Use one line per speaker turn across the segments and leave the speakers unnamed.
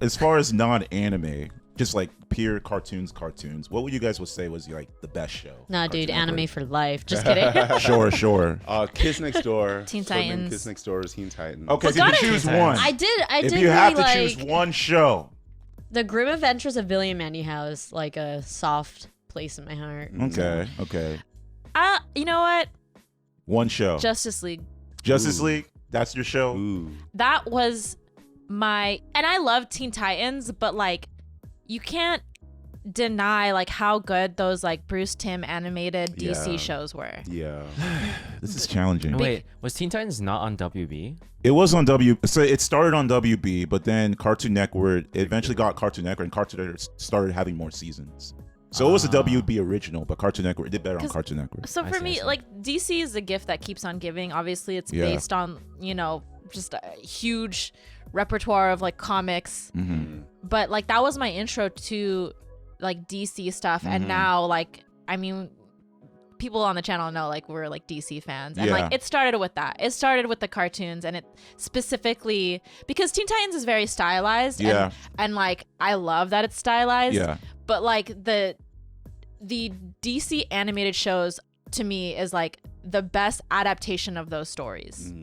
As far as non-anime, just like pure cartoons, what would you guys would say was like the best show?
Nah, dude,
Cartoon
anime
Network?
for life. Just kidding.
Sure.
Kids Next Door.
Teen
Swimming
Titans.
Kids Next Door is Teen Titans.
Okay,
Well,
so you
gotta-
can choose
Teen
one.
Titans.
I did
If you
really
have to
like
choose one show.
The Grim Adventures of Billy and Mandy has like a soft place in my heart.
Okay.
You know what?
One show.
Justice League.
Justice League, that's your show?
Ooh.
That was and I love Teen Titans, but like you can't deny like how good those like Bruce Timm animated DC
Yeah.
shows were.
Yeah.
This is challenging.
Wait, was Teen Titans not on WB?
It was on so it started on WB, but then Cartoon Network, it eventually got Cartoon Network, and Cartoon Network started having more seasons. So it was a WB original, but Cartoon Network did better on Cartoon Network.
So
I
for
see, I
me,
see.
like DC is a gift that keeps on giving. Obviously, it's based on, just a huge repertoire of like comics.
Mm-hmm.
But like that was my intro to like DC stuff, and now like I mean, people on the channel know like we're like DC fans, and like it started with that. It started with the cartoons, and it specifically because Teen Titans is very stylized, and like I love that it's stylized.
Yeah.
But like the DC animated shows to me is like the best adaptation of those stories.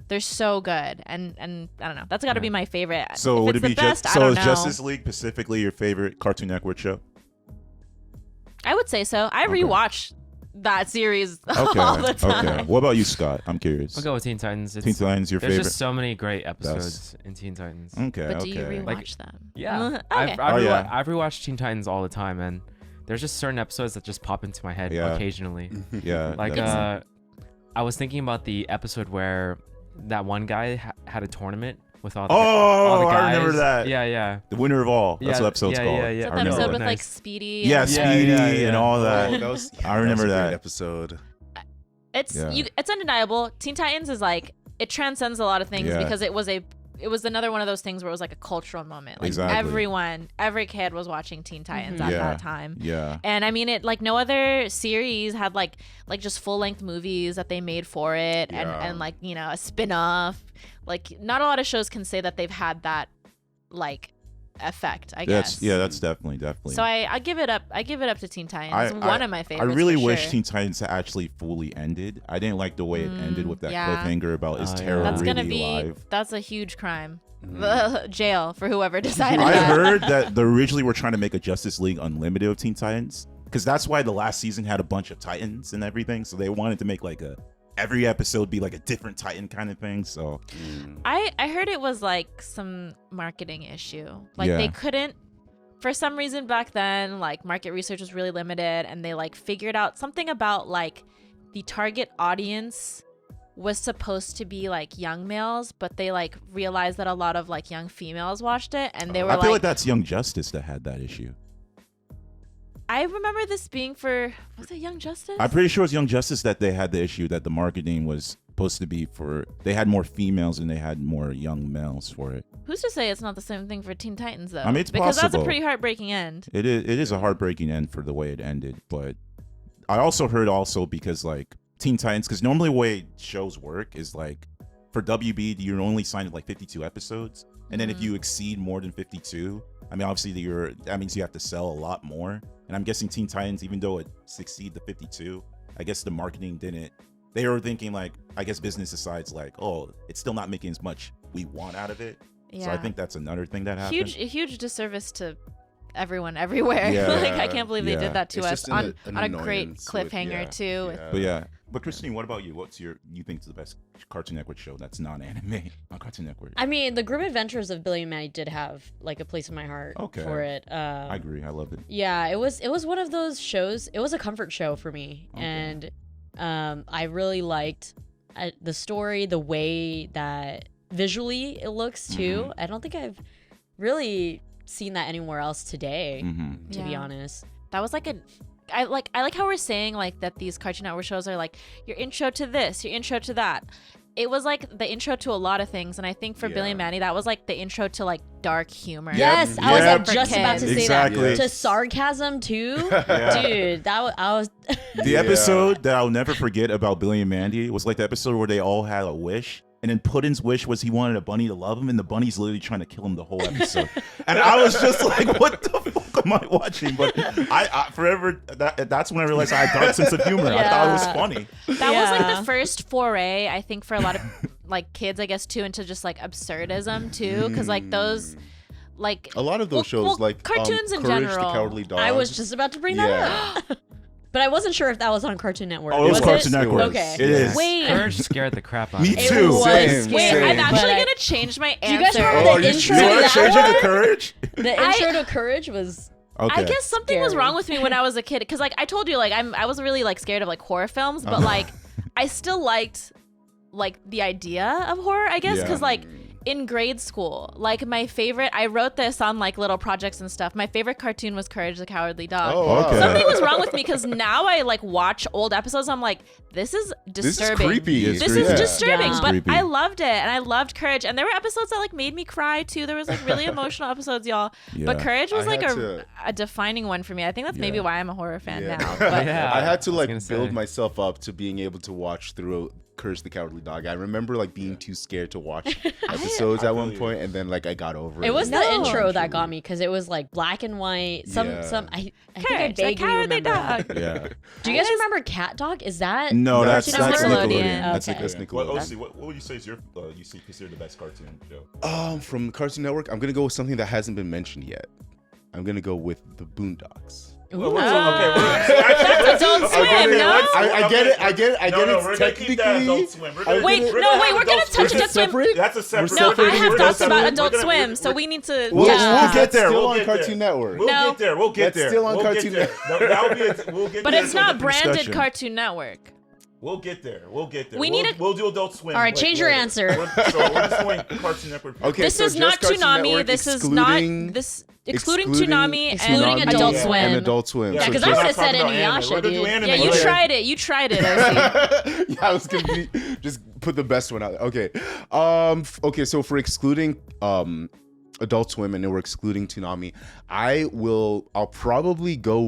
They're so good, and I don't know. That's got to be my favorite.
So
if
would
it's
it be
the best, I
so
don't
is
know.
Justice League specifically your favorite Cartoon Network show?
I would say so. I rewatch that series
Okay.
all the time.
Okay. What about you, Scott? I'm curious.
I'll go with Teen Titans.
Teen Titans your
There's
favorite?
just so many great episodes in Teen Titans.
Okay.
But do you rewatch
Like,
them?
Yeah,
Okay.
I've rewatched Teen Titans all the time, and there's just certain episodes that just pop into my head occasionally.
Yeah.
Like
definitely.
I was thinking about the episode where that one guy had a tournament with all the guys.
I remember that.
Yeah.
The winner of all. That's
Yeah,
what episode's
yeah,
called.
yeah,
Is
yeah.
that
I
the
remember
episode
that.
with like
Nice.
Speedy?
Yeah,
and-
Speedy
yeah.
and all that.
Oh, that was,
I remember
that was a
that.
great episode.
It's
Yeah.
it's undeniable. Teen Titans is like it transcends a lot of things
Yeah.
because it was another one of those things where it was like a cultural moment. Like
Exactly.
every kid was watching Teen Titans at
Yeah.
that time.
Yeah.
And I mean, it like no other series had like just full length movies that they made for it, and like a spin off. Like not a lot of shows can say that they've had that like effect. I guess.
That's definitely.
So I give it up. I give it up to Teen Titans. It's one of my
I
favorites.
really
for
wish
sure.
Teen Titans actually fully ended. I didn't like the way it ended with that
yeah.
cliffhanger about is
Oh, yeah.
Terror
That's
really
gonna be
alive?
that's a huge crime. Jail for whoever decided
I
that.
heard that they originally were trying to make a Justice League Unlimited of Teen Titans because that's why the last season had a bunch of Titans and everything. So they wanted to make like every episode be like a different Titan kind of thing. So
I heard it was like some marketing issue. Like they couldn't, for some reason back then, like market research was really limited, and they like figured out something about like the target audience was supposed to be like young males, but they like realized that a lot of like young females watched it, and they were
I feel like that's Young Justice that had that issue.
I remember this being for, was it Young Justice?
I'm pretty sure it's Young Justice that they had the issue that the marketing was supposed to be for. They had more females and they had more young males for it.
Who's to say it's not the same thing for Teen Titans though?
I mean, it's
because that's
possible.
a pretty heartbreaking end.
It is a heartbreaking end for the way it ended, but I also heard because like Teen Titans, because normally the way shows work is like for WB you're only signed at like 52 episodes, and then if you exceed more than 52, I mean obviously that means you have to sell a lot more. And I'm guessing Teen Titans, even though it succeeded the 52, I guess the marketing didn't. They were thinking like, I guess business decides like, oh, it's still not making as much we want out of it.
Yeah.
So I think that's another thing that happened.
Huge disservice to everyone everywhere.
Yeah.
Like I can't believe they
Yeah.
did that to
It's
us
just
on
an
a great
annoyance with-
cliffhanger too.
But Christine, what about you? What's you think is the best Cartoon Network show that's non-anime on Cartoon Network?
I mean, the Grim Adventures of Billy and Mandy did have like a place in my heart for it.
I agree. I love it.
Yeah, it was one of those shows. It was a comfort show for me, and I really liked the story, the way that visually it looks too. I don't think I've really seen that anywhere else today, to be honest.
That was like I like how we're saying like that these Cartoon Network shows are like your intro to this, your intro to that. It was like the intro to a lot of things, and I think for Billy and Mandy that was like the intro to like dark humor.
Yes, I was just about to say
Exactly.
that. To sarcasm too, dude. I was.
The episode that I'll never forget about Billy and Mandy was like the episode where they all had a wish, And then Puddin's wish was he wanted a bunny to love him, and the bunny's literally trying to kill him the whole episode. And I was just like, what the fuck am I watching? But I forever, that's when I realized I had a dark sense of humor. I thought it was funny.
That was like the first foray, I think, for a lot of like kids, I guess, too, into just like absurdism too, because like those. Like
a lot of those shows, like
cartoons in
Courage
general.
the Cowardly Dog.
I was just about to bring that up. But I wasn't sure if that was on Cartoon Network.
Oh, it was Cartoon Network.
Okay.
It is.
Wait.
Courage scared the crap out of
Me
me.
too.
It was
Same,
scary.
Wait,
same.
I'm actually
But
gonna change my
do you guys
answer.
remember
Oh,
the
you
intro
You
to
want to
that
change it
one?
to Courage?
The intro to Courage was...
Okay.
I guess something was
Scary.
wrong with me when I was a kid, because like I told you, like I wasn't really like scared of like horror films, but like I still liked like the idea of horror, I guess, because like in grade school, like my favorite, I wrote this on like little projects and stuff. My favorite cartoon was Courage the Cowardly Dog.
Oh, wow.
Okay.
Something was wrong with me because now I like watch old episodes. I'm like, this is disturbing.
This is creepy.
It's
This
creepy.
is disturbing,
Yeah.
but
Creepy.
I loved it and I loved Courage. And there were episodes that like made me cry too. There was like really emotional episodes, y'all. But
Yeah.
Courage was
I
like
had to-
a defining one for me. I think that's maybe
Yeah.
why I'm a horror fan
Yeah.
now. But
Yeah.
I had to
I was
like
gonna
build
say.
myself up to being able to watch through Courage the Cowardly Dog. I remember like being too scared to watch episodes at one point, and then like I got over it.
It was
No.
the intro that got me because it was like black and white. I think I
Courage the
vaguely
Cowardly
remember.
Dog.
Yeah.
Do you guys remember Cat Dog? Is that
No, that's
Cartoon Network.
Nickelodeon.
That's
Okay.
Nickelodeon.
What, OC, what would you say is your you see consider the best cartoon show?
From Cartoon Network, I'm gonna go with something that hasn't been mentioned yet. I'm gonna go with the Boondocks.
Well,
Ooh.
That's Adult Swim, no?
I get it. It's technically.
Wait, we're gonna touch Adult Swim.
That's a separate.
No,
We're
I have
Adult
thoughts about
Swim.
Adult Swim, so we need to.
We'll,
yeah.
we'll get there.
We'll
Still on
get there.
Cartoon Network.
We'll
No.
get there. We'll get
That's
there.
still on
we'll
Cartoon
get there. That'll be we'll get
But
there.
it's
That's a
not
different
branded
discussion.
Cartoon Network.
We'll get there. We'll get there.
We
we'll,
need a-
we'll do Adult Swim.
All right, change your
later.
answer.
So we're just going Cartoon Network.
Okay,
This
so
is
just
not
Cartoon
Toonami.
Network,
This is not
excluding-
this excluding
excluding
Toonami and
Excluding
Toonami
Adult
and
Swim.
Adult Swim.
Yeah,
So
'cause
just-
I
We're
would've
not
said
talking about
Inuyasha,
anime. We're gonna do
dude.
anime
Yeah, you
later.
tried it. You tried it. OC.
Yeah, I was gonna be just put the best one out. Okay, okay. So for excluding Adult Swim and we're excluding Toonami, I'll probably go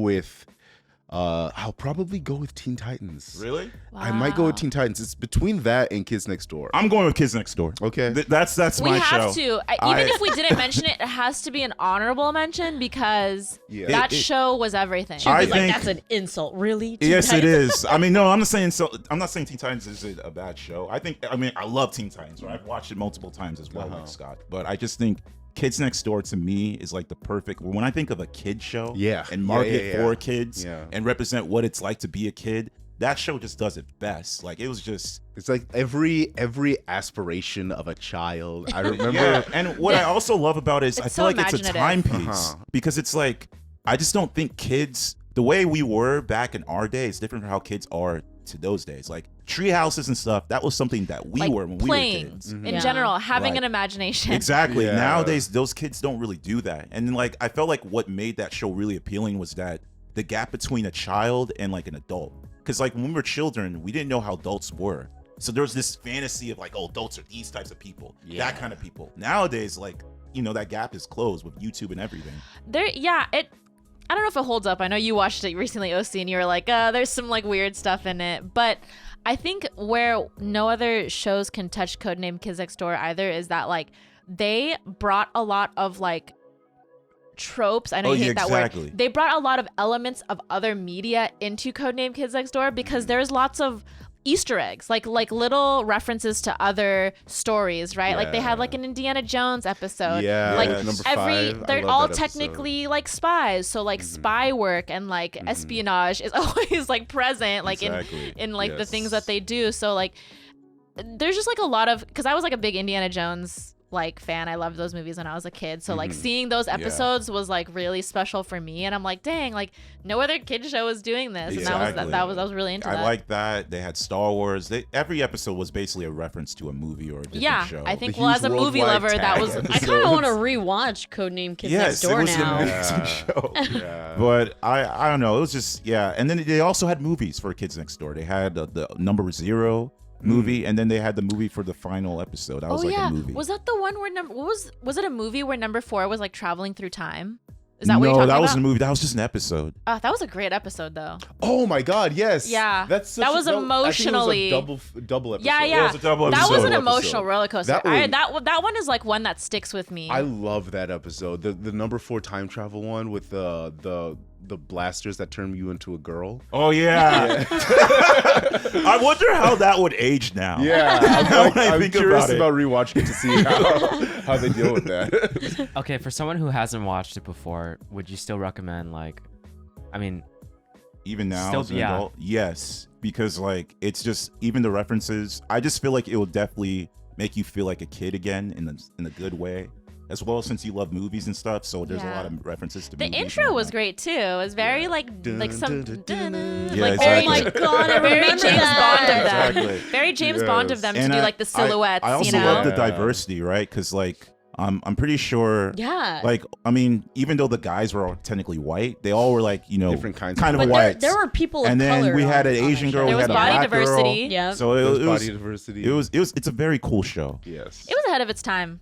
with Teen Titans.
Really?
I might go with Teen Titans. It's between that and Kids Next Door.
I'm going with Kids Next Door.
Okay.
That's
We
my
have
show.
to. Even if we didn't mention it, it has to be an honorable mention because
Yeah.
that
It-
show was everything.
She was
I
like,
think-
that's an insult. Really? Teen
Yes, it
Titans?
is. I mean, no, I'm not saying so. I'm not saying Teen Titans is a bad show. I mean, I love Teen Titans. Right? I've watched it multiple times as well, like Scott. But I just think Kids Next Door to me is like the perfect. When I think of a kid show,
Yeah.
and market
Yeah.
for kids,
Yeah.
and represent what it's like to be a kid, that show just does it best. Like it was just.
It's like every aspiration of a child. I remember.
Yeah, and what I also love about it is I
It's
feel
so
like it's a
imaginative.
timepiece because it's like I just don't think kids the way we were back in our day is different from how kids are to those days. Like tree houses and stuff, that was something that we
like
were when
playing
we were kids.
in
Yeah.
general, having
Right.
an imagination.
Exactly.
Yeah.
Nowadays, those kids don't really do that. And then, like, I felt like what made that show really appealing was that the gap between a child and like an adult. Because like when we were children, we didn't know how adults were. So there was this fantasy of like, oh, adults are these types of people, that kind of people. Nowadays, like, you know, that gap is closed with YouTube and everything.
I don't know if it holds up. I know you watched it recently, OC, and you were like, there's some like weird stuff in it. But I think where no other shows can touch Codename Kids Next Door either is that like they brought a lot of like tropes. I know
Oh,
you
yeah,
hate that
exactly.
word. They brought a lot of elements of other media into Codename Kids Next Door because there's lots of Easter eggs, like little references to other stories, right? Like they had like an Indiana Jones episode.
Yeah,
like
number 5.
they're
I love
all
that
technically like spies, so like spy work and like espionage is always like present, like
Exactly.
in like the
Yes.
things that they do. So like there's just like a lot of, because I was like a big Indiana Jones like fan. I loved those movies when I was a kid. So like seeing those episodes was like really special for me. And I'm like, dang, like no other kid show is doing this. And
Exactly.
I was really into that.
I like that. They had Star Wars. Every episode was basically a reference to a movie or a different show.
I think
The
well
huge
as a movie
worldwide
lover, that
tag
was
episode.
I kind of want to rewatch Codename Kids Next Door
it was
now.
an amazing show.
Yeah.
But I don't know. It was just and then they also had movies for Kids Next Door. They had the Number Zero movie, and then they had the movie for the final episode. That was like a movie.
Was that the one where was it a movie where number 4 was like traveling through time? Is that what you're
No,
talking
that
about?
wasn't a movie. That was just an episode.
That was a great episode though.
Oh my God, yes.
Yeah.
That's such
That was
I think it
emotionally-
was a double episode.
Yeah, yeah.
was a double
That was an
episode.
emotional roller coaster.
That one-
That one is like one that sticks with me.
I love that episode. The number 4 time travel one with the blasters that turn you into a girl.
Oh yeah. I wonder how that would age now.
Yeah, I'm
think
curious
about it.
about rewatching it to see how they deal with that.
Okay, for someone who hasn't watched it before, would you still recommend I mean,
Even now,
Still-
as an
yeah.
adult, yes, because like it's just even the references. I just feel like it will definitely make you feel like a kid again in a good way, as well, since you love movies and stuff. So there's a
Yeah.
lot of references to
the
movies
intro
and
was
whatnot.
great too. It was very like some
Yeah,
like
exactly.
very
Oh my God, I
very
remember
James
that.
Bond of them.
Exactly.
Very James Bond of them to
And
do like the silhouettes.
I also
you know?
love the
Yeah.
diversity, right? Because like I'm pretty sure.
Yeah.
Like, I mean, even though the guys were all technically white, they all were like,
Different kinds
kind
of
of
but
white.
there were people of
And then
color
we had
on-
an
on that
Asian
show.
girl,
There
we
was
had a
body
black
diversity.
girl.
Yeah.
So
There's
it
body
was
diversity.
it's a very cool show.
Yes.
It was ahead of its time.